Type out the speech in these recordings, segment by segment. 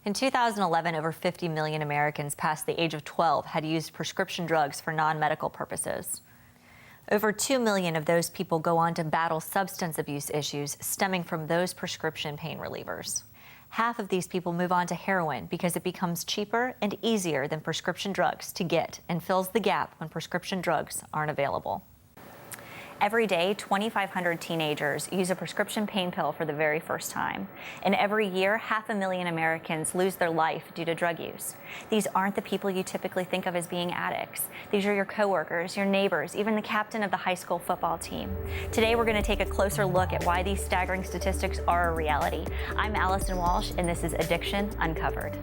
In 2011, over 50 million Americans past the age of 12 had used prescription drugs for non-medical purposes. Over 2 million of those people go on to battle substance abuse issues stemming from those prescription pain relievers. Half of these people move on to heroin because it becomes cheaper and easier than prescription drugs to get and fills the gap when prescription drugs aren't available. Every day, 2,500 teenagers use a prescription pain pill for the very first time. And every year, 500,000 Americans lose their life due to drug use. These aren't the people you typically think of as being addicts. These are your coworkers, your neighbors, even the captain of the high school football team. Today, we're going to take a closer look at why these staggering statistics are a reality. I'm Allison Walsh, and this is Addiction Uncovered.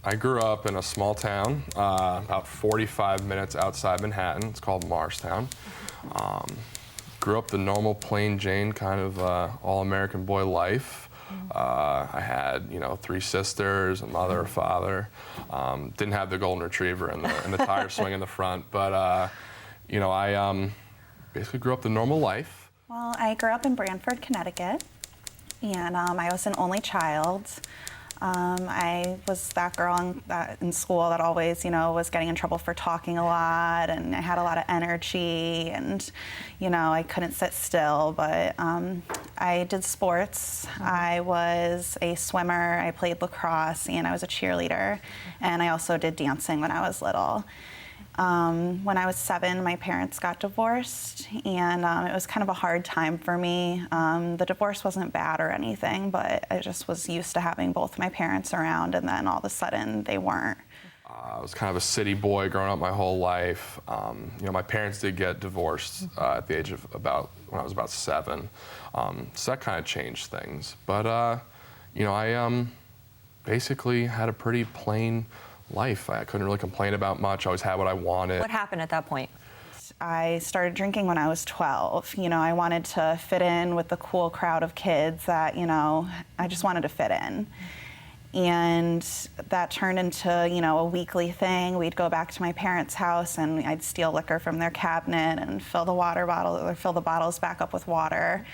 I grew up in a small town, about 45 minutes outside Manhattan. It's called Morristown. Grew up the normal, plain Jane kind of all-American boy life. I had, 3 sisters, a mother, a father. Didn't have the golden retriever and the tire swing in the front, but I basically grew up the normal life. Well, I grew up in Branford, Connecticut, and I was an only child. I was that girl in school that always, was getting in trouble for talking a lot, and I had a lot of energy, and, I couldn't sit still, but I did sports. I was a swimmer, I played lacrosse, and I was a cheerleader, and I also did dancing when I was little. When I was 7, my parents got divorced, and it was kind of a hard time for me. The divorce wasn't bad or anything, but I just was used to having both my parents around, and then all of a sudden they weren't. I was kind of a city boy growing up my whole life. My parents did get divorced at the age of when I was about 7, so that kind of changed things. But I basically had a pretty plain life. I couldn't really complain about much. I always had what I wanted. What happened at that point? I started drinking when I was 12. I wanted to fit in with the cool crowd of kids that, I just wanted to fit in. And that turned into, a weekly thing. We'd go back to my parents' house and I'd steal liquor from their cabinet and fill the bottles back up with water.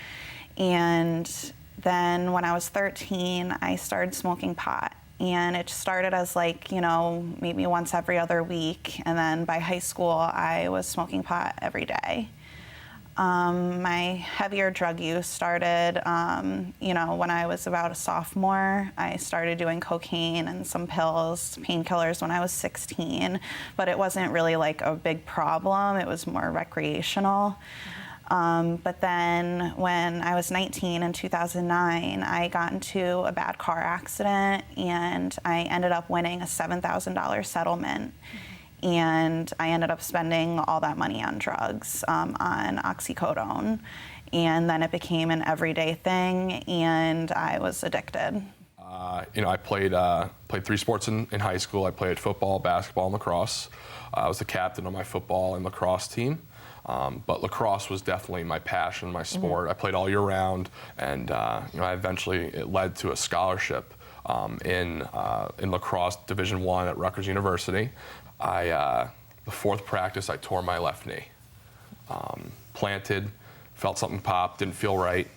And then when I was 13, I started smoking pot. And it started as maybe once every other week. And then by high school, I was smoking pot every day. My heavier drug use started, when I was about a sophomore. I started doing cocaine and some pills, painkillers when I was 16. But it wasn't really a big problem. It was more recreational. But then when I was 19 in 2009, I got into a bad car accident, and I ended up winning a $7,000 settlement. And I ended up spending all that money on drugs, on oxycodone. And then it became an everyday thing, and I was addicted. I played 3 sports in high school. I played football, basketball, and lacrosse. I was the captain of my football and lacrosse team. But lacrosse was definitely my passion, my sport. I played all year round, and it led to a scholarship in lacrosse Division I at Rutgers University. The 4th practice, I tore my left knee. Planted, felt something pop, didn't feel right,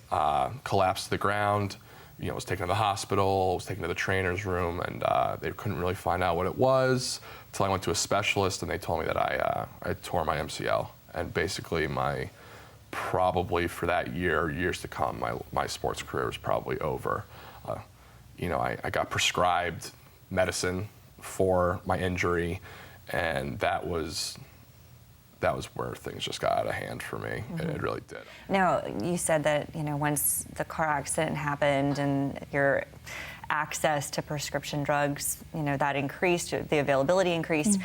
collapsed to the ground. Was taken to the hospital, was taken to the trainer's room, and they couldn't really find out what it was until I went to a specialist, and they told me that I tore my MCL. And basically probably for that years to come, my sports career was probably over. I got prescribed medicine for my injury, and that was where things just got out of hand for me. It really did. Now, you said that, once the car accident happened and your access to prescription drugs, that increased, the availability increased.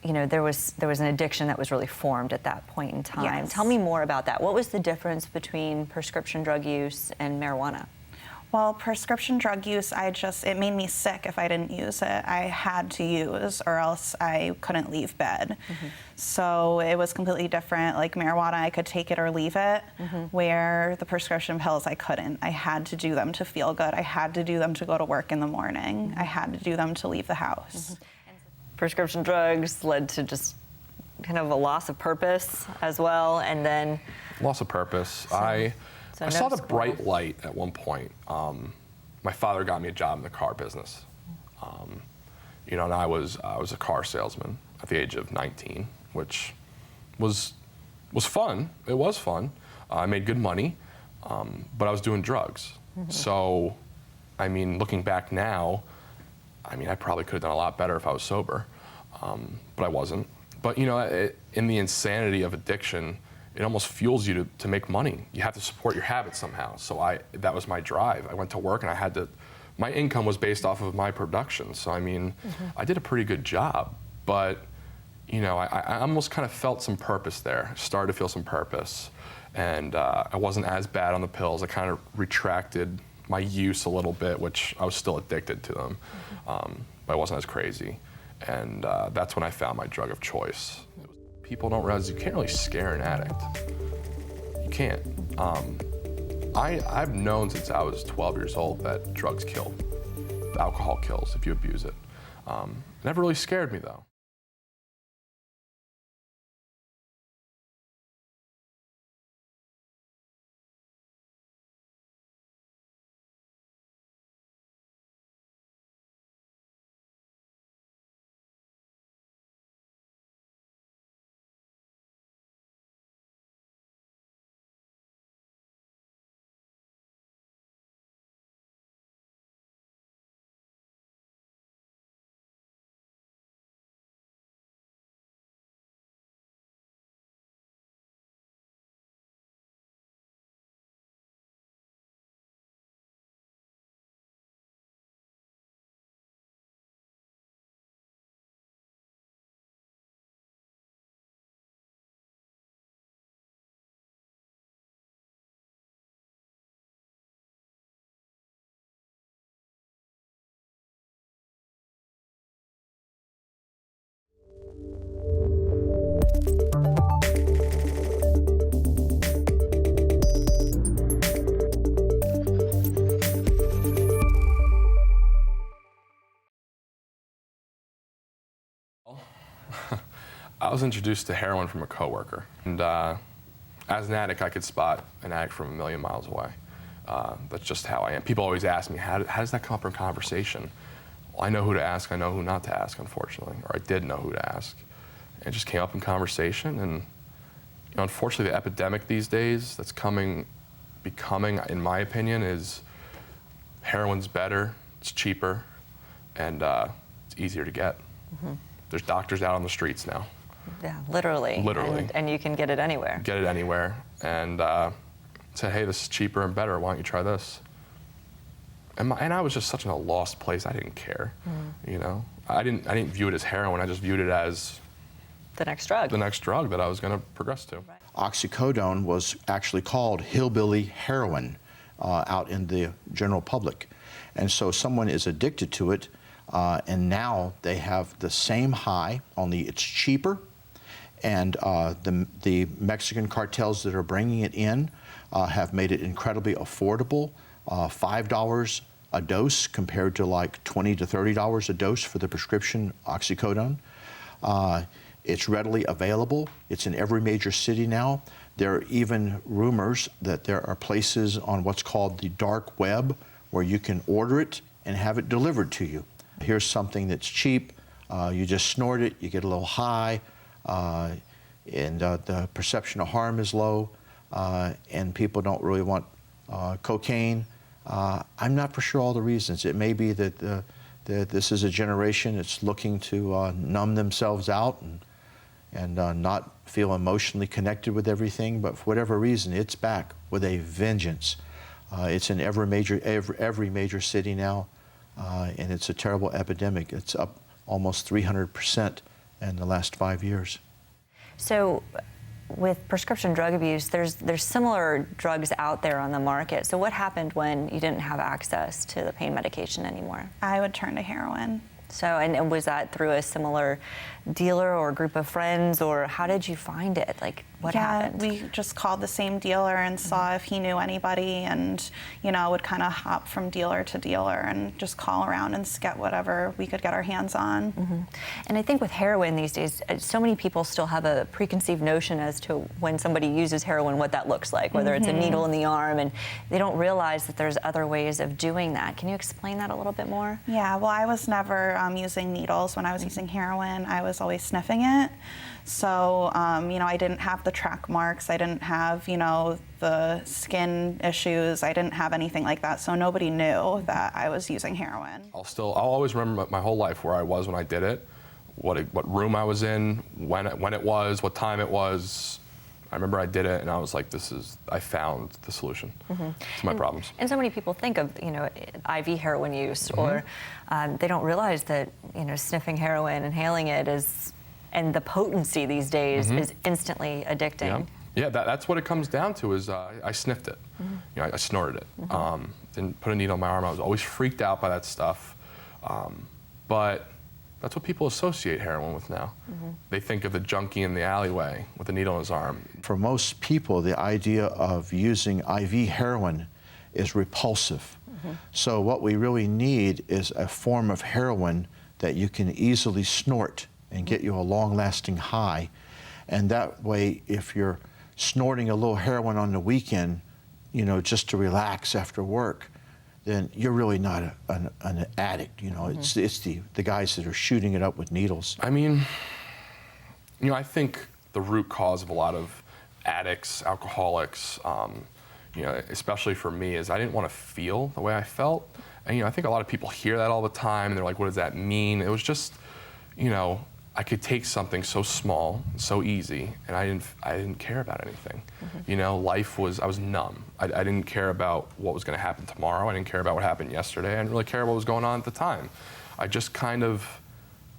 There was an addiction that was really formed at that point in time. Yes. Tell me more about that. What was the difference between prescription drug use and marijuana? Well, prescription drug use, it made me sick if I didn't use it. I had to use, or else I couldn't leave bed. So it was completely different. Like marijuana, I could take it or leave it, where the prescription pills, I couldn't. I had to do them to feel good. I had to do them to go to work in the morning. I had to do them to leave the house. prescription drugs led to just kind of a loss of purpose as well, and then Loss of purpose. I no saw the school. bright light at one point. My father got me a job in the car business. And I was a car salesman at the age of 19, which was fun. It was fun. I made good money, but I was doing drugs. So, looking back now, I probably could have done a lot better if I was sober, but I wasn't. But in the insanity of addiction, it almost fuels you to make money. You have to support your habits somehow. So that was my drive. I went to work and my income was based off of my production. So I did a pretty good job, but I almost kind of felt some purpose there. Started to feel some purpose, and I wasn't as bad on the pills. I kind of retracted my use a little bit, which I was still addicted to them, but I wasn't as crazy. And that's when I found my drug of choice. People don't realize you can't really scare an addict. You can't. I've known since I was 12 years old that drugs kill. Alcohol kills if you abuse it. It never really scared me though. I was introduced to heroin from a coworker, and as an addict, I could spot an addict from a million miles away. That's just how I am. People always ask me, how does that come up in conversation? Well, I know who to ask, I know who not to ask, unfortunately, or I did know who to ask. And it just came up in conversation, and unfortunately, the epidemic these days that's becoming, in my opinion, is heroin's better, it's cheaper, and it's easier to get. There's doctors out on the streets now. Yeah, literally. Literally. And you can get it anywhere. Get it anywhere, and say, hey, this is cheaper and better. Why don't you try this? And I was just such in a lost place. I didn't care. I didn't view it as heroin. I just viewed it as the next drug. The next drug that I was going to progress to. Right. Oxycodone was actually called hillbilly heroin out in the general public, and so someone is addicted to it. And now they have the same high, only it's cheaper. And the Mexican cartels that are bringing it in have made it incredibly affordable. $5 a dose compared to like $20 to $30 a dose for the prescription oxycodone. It's readily available. It's in every major city now. There are even rumors that there are places on what's called the dark web where you can order it and have it delivered to you. Here's something that's cheap. You just snort it, you get a little high, and the perception of harm is low, and people don't really want cocaine. I'm not for sure all the reasons. It may be that this is a generation that's looking to numb themselves out and not feel emotionally connected with everything, but for whatever reason, it's back with a vengeance. It's in every major city now. And it's a terrible epidemic. It's up almost 300% in the last 5 years. So with prescription drug abuse, there's similar drugs out there on the market. So what happened when you didn't have access to the pain medication anymore? I would turn to heroin. So, and was that through a similar dealer or group of friends, or how did you find it? Like, What yeah, happened? we just called the same dealer and saw if he knew anybody, and would kind of hop from dealer to dealer and just call around and get whatever we could get our hands on. And I think with heroin these days, so many people still have a preconceived notion as to when somebody uses heroin, what that looks like, whether it's a needle in the arm, and they don't realize that there's other ways of doing that. Can you explain that a little bit more? Yeah, well, I was never using needles when I was using heroin. I was always sniffing it. So, I didn't have the track marks. I didn't have, the skin issues. I didn't have anything like that. So nobody knew that I was using heroin. I'll always remember my whole life where I was when I did it, what room I was in, when it was, what time it was. I remember I did it, and I was like, I found the solution to my problems. And so many people think of, IV heroin use, or they don't realize that, sniffing heroin, inhaling it and the potency these days is instantly addicting. Yeah, that's what it comes down to is I sniffed it. I snorted it. Didn't put a needle in my arm. I was always freaked out by that stuff. But that's what people associate heroin with now. They think of the junkie in the alleyway with a needle in his arm. For most people, the idea of using IV heroin is repulsive. So what we really need is a form of heroin that you can easily snort and get you a long-lasting high. And that way, if you're snorting a little heroin on the weekend, just to relax after work, then you're really not an addict. It's the guys that are shooting it up with needles. I mean, I think the root cause of a lot of addicts, alcoholics, especially for me, is I didn't want to feel the way I felt. And I think a lot of people hear that all the time, and they're like, what does that mean? It was just, I could take something so small, so easy, and I didn't care about anything. Life I was numb. I didn't care about what was going to happen tomorrow. I didn't care about what happened yesterday. I didn't really care what was going on at the time. I just kind of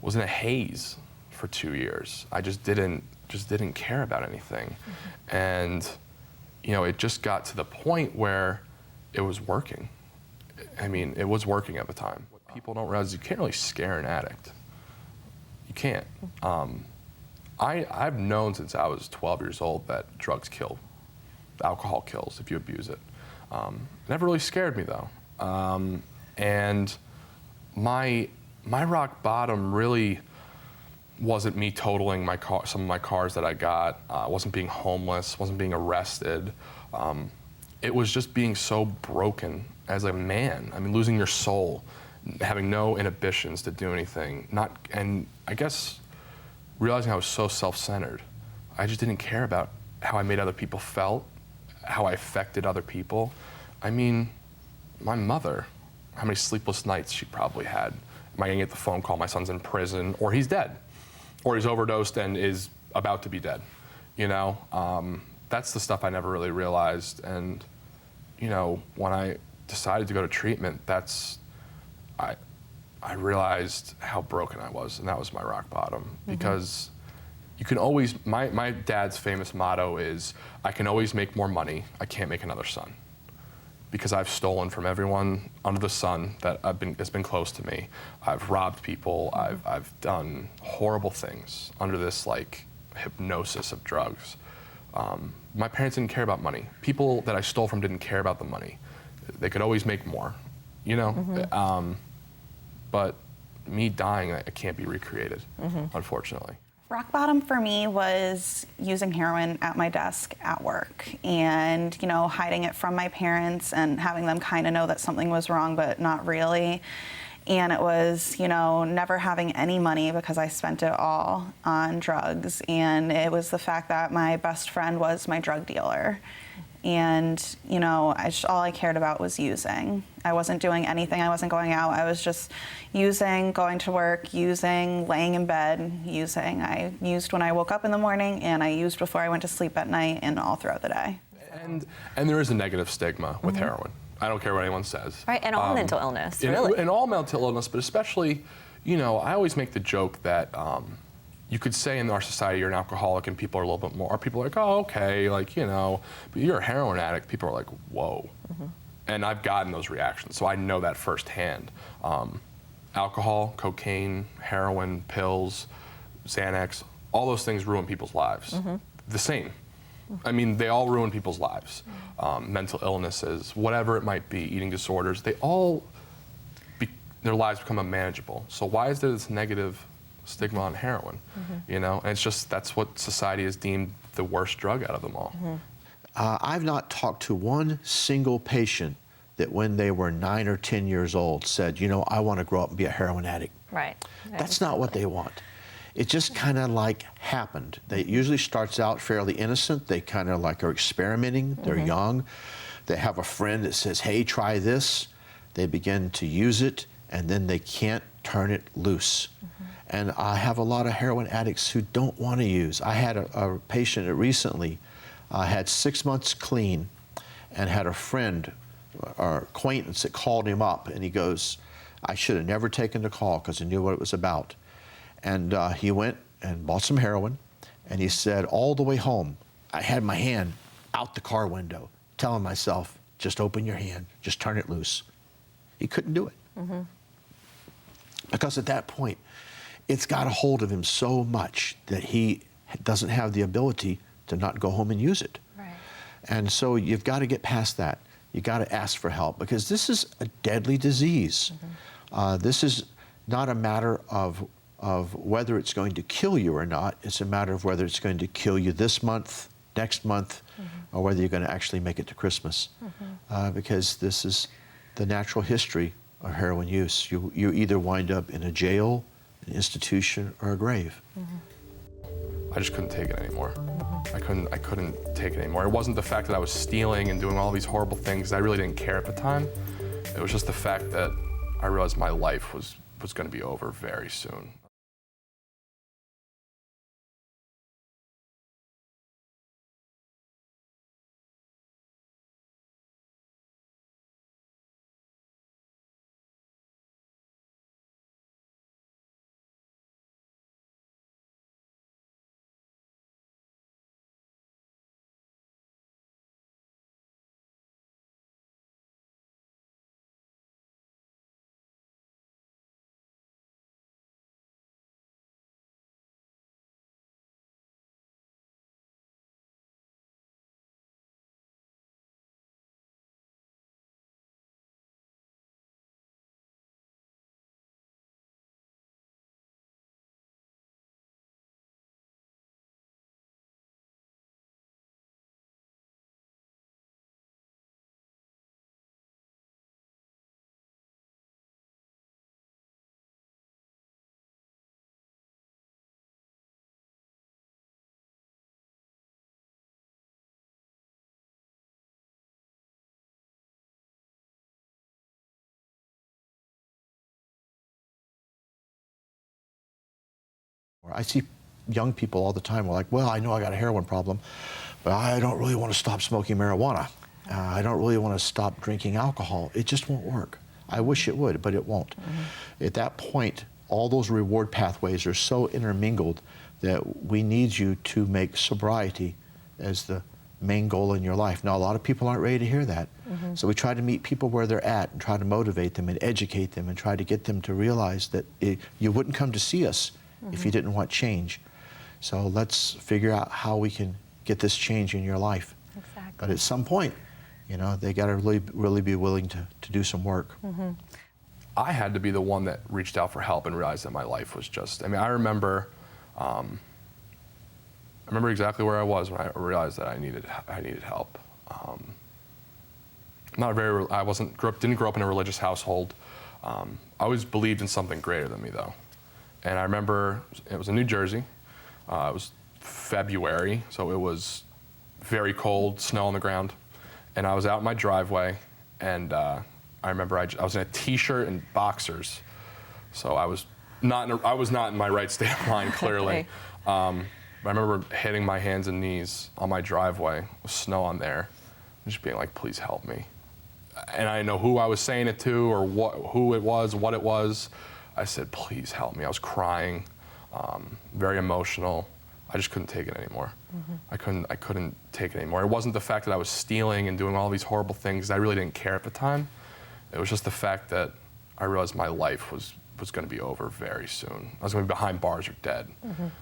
was in a haze for 2 years. I just didn't care about anything. And, it just got to the point where it was working. I mean, it was working at the time. What people don't realize is you can't really scare an addict. You can't. I've known since I was 12 years old that drugs kill. Alcohol kills if you abuse it. It never really scared me though. And my rock bottom really wasn't me totaling some of my cars that I got. Wasn't being homeless. Wasn't being arrested. It was just being so broken as a man. I mean, losing your soul, having no inhibitions to do anything. And I guess realizing I was so self-centered. I just didn't care about how I made other people felt, how I affected other people. I mean, my mother, how many sleepless nights she probably had. Am I gonna get the phone call, my son's in prison, or he's dead, or he's overdosed and is about to be dead, That's the stuff I never really realized. And, when I decided to go to treatment, I realized how broken I was, and that was my rock bottom. Because you can always, my dad's famous motto is, I can always make more money, I can't make another son. Because I've stolen from everyone under the sun that's been close to me. I've robbed people, I've done horrible things under this hypnosis of drugs. My parents didn't care about money. People that I stole from didn't care about the money. They could always make more, but me dying, it can't be recreated, unfortunately. Rock bottom for me was using heroin at my desk at work and, hiding it from my parents and having them kind of know that something was wrong, but not really. And it was, never having any money because I spent it all on drugs. And it was the fact that my best friend was my drug dealer. And, all I cared about was using. I wasn't doing anything. I wasn't going out. I was just using, going to work, using, laying in bed, using. I used when I woke up in the morning, and I used before I went to sleep at night and all throughout the day. And there is a negative stigma with heroin. I don't care what anyone says. Right, and all mental illness, really. And all mental illness, but especially, I always make the joke that you could say in our society you're an alcoholic and people are a little bit more, people are like, oh, okay, but you're a heroin addict. People are like, whoa. And I've gotten those reactions, so I know that firsthand. Alcohol, cocaine, heroin, pills, Xanax, all those things ruin people's lives. The same. I mean, they all ruin people's lives. Mental illnesses, whatever it might be, eating disorders, they all, their lives become unmanageable. So why is there this negative stigma on heroin? You know, and it's just, that's what society has deemed the worst drug out of them all. I've not talked to one single patient that when they were 9 or 10 years old said, you know, I want to grow up and be a heroin addict. Right. That's not what they want. It just kind of like happened. It usually starts out fairly innocent. They kind of like are experimenting. They're young. They have a friend that says, hey, try this. They begin to use it, and then they can't turn it loose. And I have a lot of heroin addicts who don't want to use. I had a patient that recently had 6 months clean and had a friend or acquaintance that called him up, and he goes, I should have never taken the call because I knew what it was about. And he went and bought some heroin, and he said all the way home, I had my hand out the car window, telling myself, just open your hand, just turn it loose. He couldn't do it. Because at that point, it's got a hold of him so much that he doesn't have the ability to not go home and use it. Right. And so you've got to get past that. You got to ask for help, because this is a deadly disease. This is not a matter of whether it's going to kill you or not. It's a matter of whether it's going to kill you this month, next month, or whether you're going to actually make it to Christmas. Because this is the natural history of heroin use. You either wind up in a jail, an institution, or a grave. I just couldn't take it anymore. I couldn't take it anymore. It wasn't the fact that I was stealing and doing all these horrible things. I really didn't care at the time. It was just the fact that I realized my life was going to be over very soon. I see young people all the time who are like, well, I know I got a heroin problem, but I don't really want to stop smoking marijuana. I don't really want to stop drinking alcohol. It just won't work. I wish it would, but it won't. At that point, all those reward pathways are so intermingled that we need you to make sobriety as the main goal in your life. Now, a lot of people aren't ready to hear that. So we try to meet people where they're at and try to motivate them and educate them and try to get them to realize that you wouldn't come to see us if you didn't want change. So let's figure out how we can get this change in your life. Exactly. But at some point, you know, they got to really be willing to do some work. I had to be the one that reached out for help and realized that my life was just, I mean, I remember exactly where I was when I realized that I needed help. Didn't grow up in a religious household. I always believed in something greater than me, though. And I remember it was in New Jersey. It was February, so it was very cold, snow on the ground. And I was out in my driveway, and I remember I was in a t-shirt and boxers. So I was not in my right state of mind, clearly. But I remember hitting my hands and knees on my driveway with snow on there, and just being like, please help me. And I didn't know who I was saying it to or who it was, what it was. I said, please help me. I was crying, very emotional. I just couldn't take it anymore. I couldn't take it anymore. It wasn't the fact that I was stealing and doing all these horrible things. I really didn't care at the time. It was just the fact that I realized my life was was going to be over very soon. I was going to be behind bars or dead.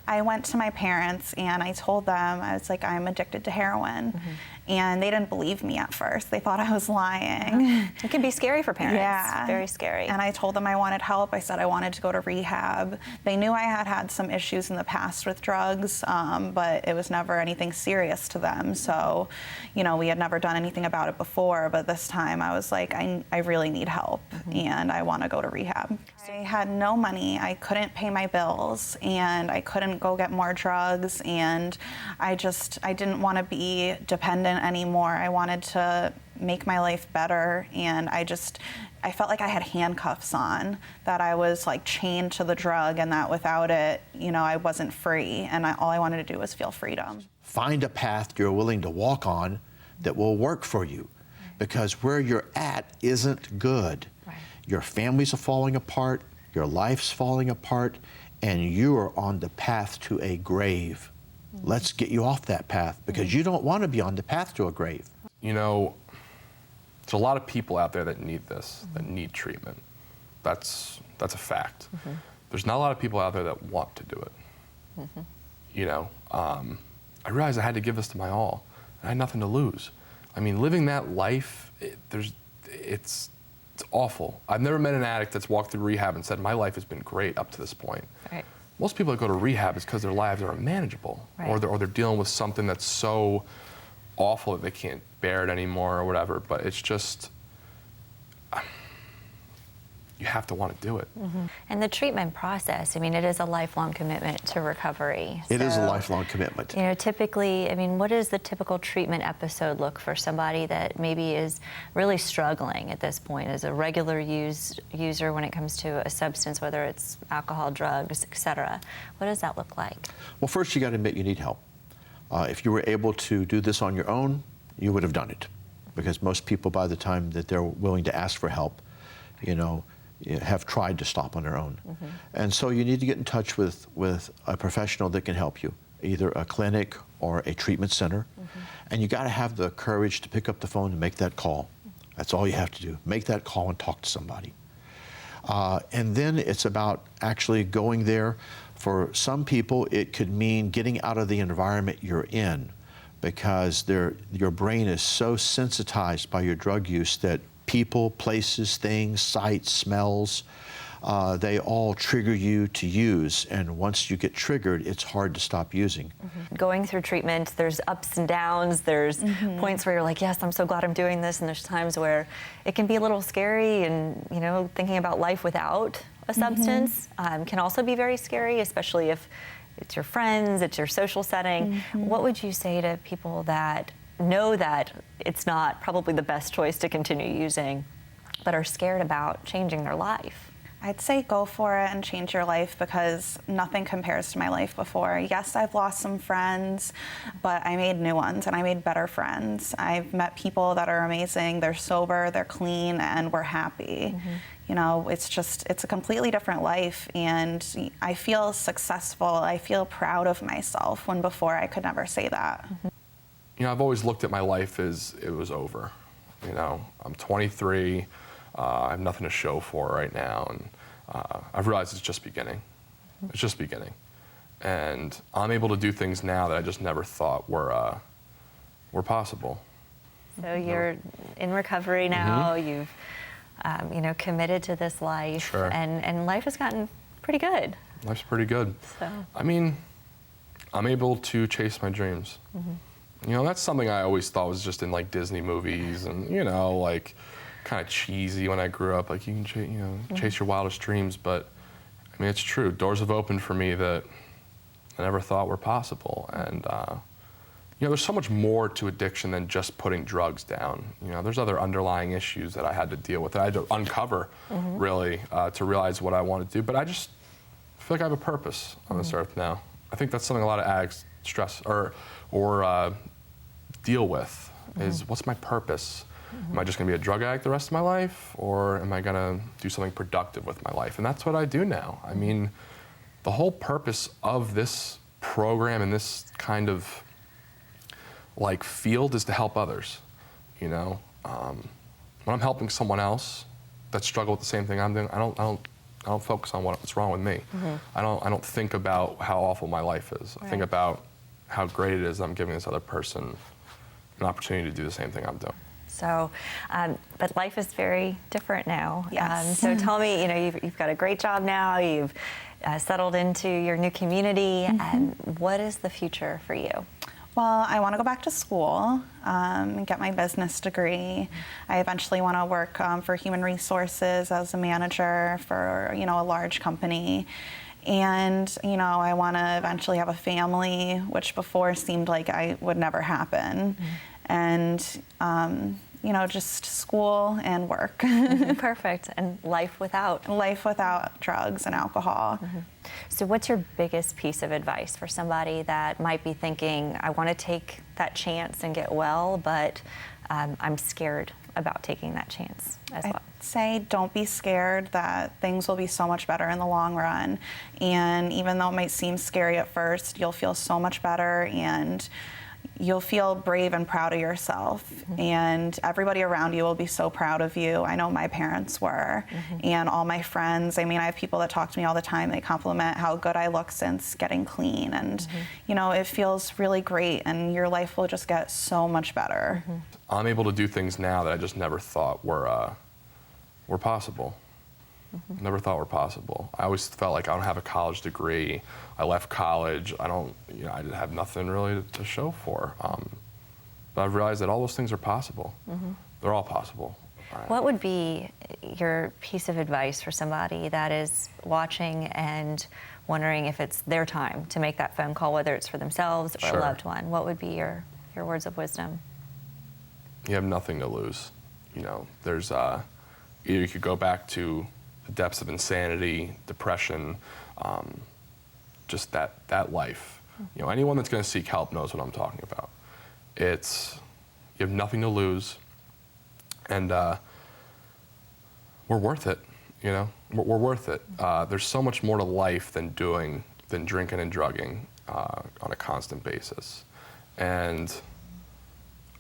I went to my parents and I told them, I was like, I'm addicted to heroin. And they didn't believe me at first. They thought I was lying. It can be scary for parents. Yeah. Very scary. And I told them I wanted help. I said I wanted to go to rehab. They knew I had had some issues in the past with drugs, but it was never anything serious to them. So, you know, we had never done anything about it before, but this time I was like, I really need help and I want to go to rehab. I had no money. I couldn't pay my bills and I couldn't go get more drugs, and I didn't want to be dependent anymore. I wanted to make my life better, and I felt like I had handcuffs on, that I was like chained to the drug, and that without it, you know, I wasn't free, and all I wanted to do was feel freedom. Find a path you're willing to walk on that will work for you, because where you're at isn't good. Right. Your families are falling apart, your life's falling apart, and you are on the path to a grave. Let's get you off that path, because you don't want to be on the path to a grave. You know, there's a lot of people out there that need this, that need treatment. That's a fact. There's not a lot of people out there that want to do it. You know, I realized I had to give this to my all. I had nothing to lose. I mean, living that life, it's awful. I've never met an addict that's walked through rehab and said, my life has been great up to this point. Right. Most people that go to rehab is because their lives are unmanageable, Right. or they're dealing with something that's so awful that they can't bear it anymore or whatever. But it's just, you have to want to do it. And the treatment process, I mean, it is a lifelong commitment to recovery. It is a So, lifelong commitment. You know, typically, I mean, what does the typical treatment episode look for somebody that maybe is really struggling at this point as a regular user when it comes to a substance, whether it's alcohol, drugs, et cetera? What does that look like? Well, first you got to admit you need help. If you were able to do this on your own, you would have done it, because most people, by the time that they're willing to ask for help, you know, have tried to stop on their own. And so you need to get in touch with a professional that can help you, either a clinic or a treatment center. And you got to have the courage to pick up the phone and make that call. That's all you have to do. Make that call and talk to somebody. And then it's about actually going there. For some people, it could mean getting out of the environment you're in, because your brain is so sensitized by your drug use that people, places, things, sights, smells, they all trigger you to use. And once you get triggered, it's hard to stop using. Going through treatment, there's ups and downs. There's points where you're like, yes, I'm so glad I'm doing this. And there's times where it can be a little scary, and, you know, thinking about life without a substance can also be very scary, especially if it's your friends, it's your social setting. What would you say to people that know that it's not probably the best choice to continue using, but are scared about changing their life? I'd say go for it and change your life, because nothing compares to my life before. Yes, I've lost some friends, but I made new ones and I made better friends. I've met people that are amazing. They're sober, they're clean, and we're happy. You know, it's a completely different life, and I feel successful. I feel proud of myself, when before I could never say that. You know, I've always looked at my life as it was over. You know, I'm 23, I have nothing to show for right now, and I've realized it's just beginning. It's just beginning. And I'm able to do things now that I just never thought were possible. So you're in recovery now. You've, you know, committed to this life, Sure. and life has gotten pretty good. Life's pretty good. So. I mean, I'm able to chase my dreams. You know, that's something I always thought was just in like Disney movies, and, you know, like kind of cheesy when I grew up. Like, you can chase your wildest dreams, but I mean, it's true. Doors have opened for me that I never thought were possible. And you know, there's so much more to addiction than just putting drugs down. You know, there's other underlying issues that I had to deal with, that I had to uncover, really, to realize what I want to do. But I just feel like I have a purpose on this earth now. I think that's something a lot of addicts stress or deal with, is what's my purpose? Am I just going to be a drug addict the rest of my life, or am I going to do something productive with my life? And that's what I do now. I mean, the whole purpose of this program and this kind of like field is to help others. You know, when I'm helping someone else that struggle with the same thing I'm doing, I don't focus on what's wrong with me. I don't think about how awful my life is. I think about how great it is that I'm giving this other person an opportunity to do the same thing I'm doing. So, but life is very different now. Yes. So tell me, you've got a great job now. You've settled into your new community. And what is the future for you? Well, I want to go back to school and get my business degree. I eventually want to work for human resources as a manager for, a large company. And, I want to eventually have a family, which before seemed like I would never happen. And, just school and work. Perfect. And life without drugs and alcohol. So what's your biggest piece of advice for somebody that might be thinking, I want to take that chance and get well, but I'm scared about taking that chance as well? I'd say don't be scared, that things will be so much better in the long run. And even though it might seem scary at first, you'll feel so much better, and you'll feel brave and proud of yourself. And everybody around you will be so proud of you. I know my parents were, and all my friends. I mean, I have people that talk to me all the time. They compliment how good I look since getting clean. And, it feels really great, and your life will just get so much better. I'm able to do things now that I just never thought were possible. Never thought were possible. I always felt like I don't have a college degree. I left college. I didn't have nothing really to show for. But I've realized that all those things are possible. They're all possible. What would be your piece of advice for somebody that is watching and wondering if it's their time to make that phone call, whether it's for themselves or a loved one? What would be your words of wisdom? You have nothing to lose. There's either you could go back to the depths of insanity, depression, just that life. Anyone that's going to seek help knows what I'm talking about. You have nothing to lose, and we're worth it. We're worth it. There's so much more to life than drinking and drugging on a constant basis, and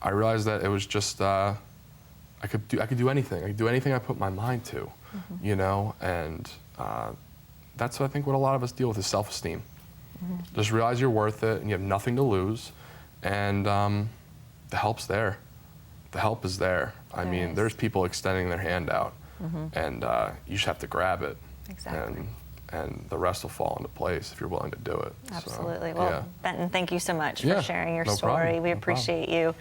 I realized that it was just I could do anything. I could do anything I put my mind to, and that's what I think what a lot of us deal with is self-esteem. Just realize you're worth it, and you have nothing to lose, and the help's there. The help is there. I mean, there's people extending their hand out, and you just have to grab it. Exactly. And the rest will fall into place if you're willing to do it. Absolutely. So, well, Benton, thank you so much for sharing your no story. problem. We No appreciate you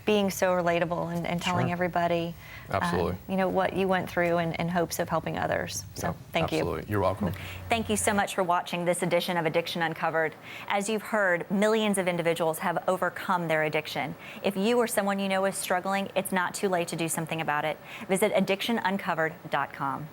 being so relatable and telling everybody what you went through in hopes of helping others. So thank you. Absolutely. You're welcome. Thank you so much for watching this edition of Addiction Uncovered. As you've heard, millions of individuals have overcome their addiction. If you or someone you know is struggling, it's not too late to do something about it. Visit AddictionUncovered.com.